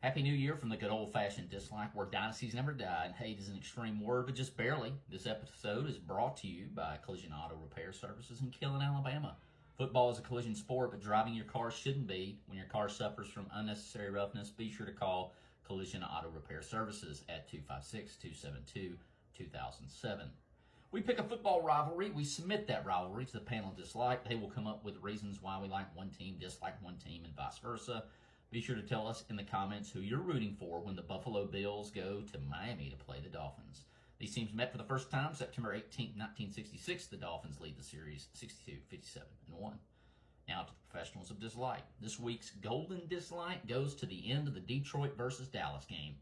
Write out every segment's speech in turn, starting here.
Happy New Year from the good old-fashioned dislike where dynasties never die and hate is an extreme word, but just barely. This episode is brought to you by Collision Auto Repair Services in Killen, Alabama. Football is a collision sport, but driving your car shouldn't be. When your car suffers from unnecessary roughness, be sure to call Collision Auto Repair Services at 256-272-2007. We pick a football rivalry. We submit that rivalry to the panel of dislike. They will come up with reasons why we like one team, dislike one team, and vice versa. Be sure to tell us in the comments who you're rooting for when the Buffalo Bills go to Miami to play the Dolphins. These teams met for the first time September 18, 1966. The Dolphins lead the series 62-57-1. Now to the professionals of dislike. This week's golden dislike goes to the end of the Detroit versus Dallas game.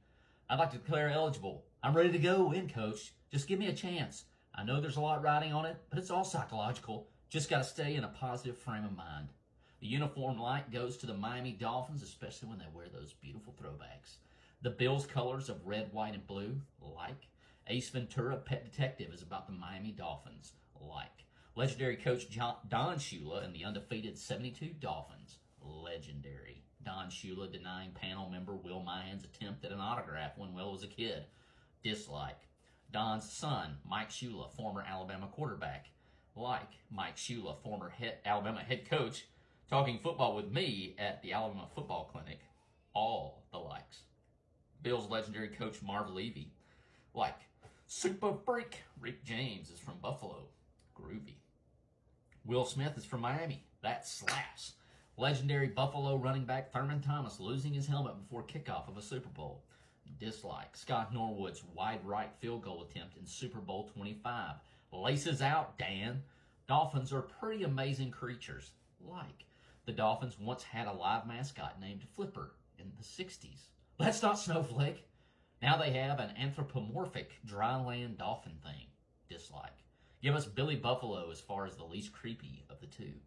I'd like to declare eligible. I'm ready to go in, coach. Just give me a chance. I know there's a lot riding on it, but it's all psychological. Just got to stay in a positive frame of mind. The uniform light goes to the Miami Dolphins, especially when they wear those beautiful throwbacks. The Bills' colors of red, white, and blue, like. Ace Ventura, Pet Detective, is about the Miami Dolphins, like. Legendary coach Don Shula and the undefeated 72 Dolphins, legendary. Don Shula denying panel member Will Mahan's attempt at an autograph when Will was a kid, dislike. Don's son, Mike Shula, former Alabama quarterback, like. Mike Shula, former Alabama head coach, talking football with me at the Alabama Football Clinic, all the likes. Bills legendary coach Marv Levy, like. Super freak Rick James is from Buffalo, groovy. Will Smith is from Miami, that slaps. Legendary Buffalo running back Thurman Thomas losing his helmet before kickoff of a Super Bowl, dislike. Scott Norwood's wide right field goal attempt in Super Bowl 25, laces out, Dan. Dolphins are pretty amazing creatures, like. The Dolphins once had a live mascot named Flipper in the 60s. That's not Snowflake. Now they have an anthropomorphic dryland dolphin thing, dislike. Give us Billy Buffalo as far as the least creepy of the two.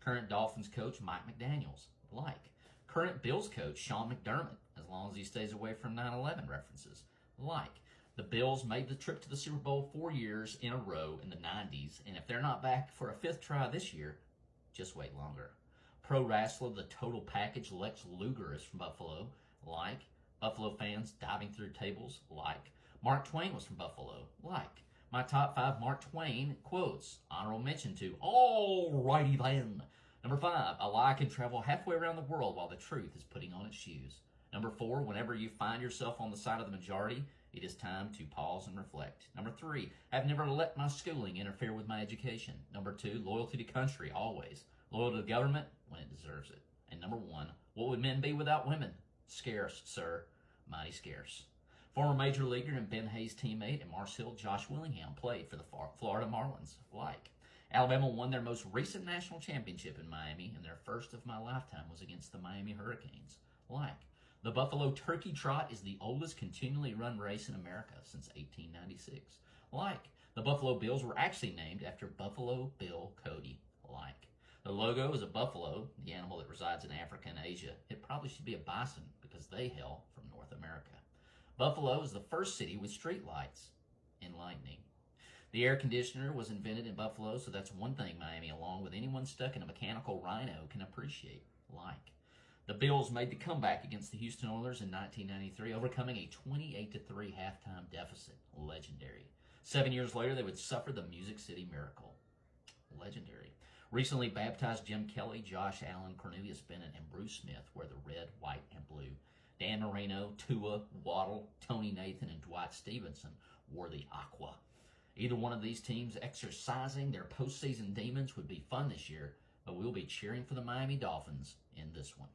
Current Dolphins coach Mike McDaniels, like. Current Bills coach Sean McDermott, as long as he stays away from 9/11 references, like. The Bills made the trip to the Super Bowl 4 years in a row in the 90s, and if they're not back for a fifth try this year, just wait longer. Pro wrestler The Total Package Lex Luger is from Buffalo, like. Buffalo fans diving through tables, like. Mark Twain was from Buffalo, like. My top 5 Mark Twain quotes, honorable mention to Alrighty then. Number 5, a lie can travel halfway around the world while the truth is putting on its shoes. Number 4, whenever you find yourself on the side of the majority, it is time to pause and reflect. Number 3, I've never let my schooling interfere with my education. Number 2, loyalty to country, always. Loyal to the government when it deserves it. And number 1, what would men be without women? Scarce, sir. Mighty scarce. Former Major Leaguer and Ben Hayes teammate and Mars Hill Josh Willingham played for the Florida Marlins, like. Alabama won their most recent national championship in Miami, and their first of my lifetime was against the Miami Hurricanes, like. The Buffalo Turkey Trot is the oldest continually run race in America since 1896, like. The Buffalo Bills were actually named after Buffalo Bill Cody, like. The logo is a buffalo, the animal that resides in Africa and Asia. It probably should be a bison because they hail from North America. Buffalo is the first city with street lights and lightning. The air conditioner was invented in Buffalo, so that's one thing Miami, along with anyone stuck in a mechanical rhino, can appreciate, like. The Bills made the comeback against the Houston Oilers in 1993, overcoming a 28-3 halftime deficit, legendary. 7 years later, they would suffer the Music City Miracle, legendary. Recently baptized Jim Kelly, Josh Allen, Cornelius Bennett, and Bruce Smith wear the red, white, and blue. Dan Marino, Tua, Waddle, Tony Nathan, and Dwight Stevenson wore the aqua. Either one of these teams exercising their postseason demons would be fun this year, but we'll be cheering for the Miami Dolphins in this one.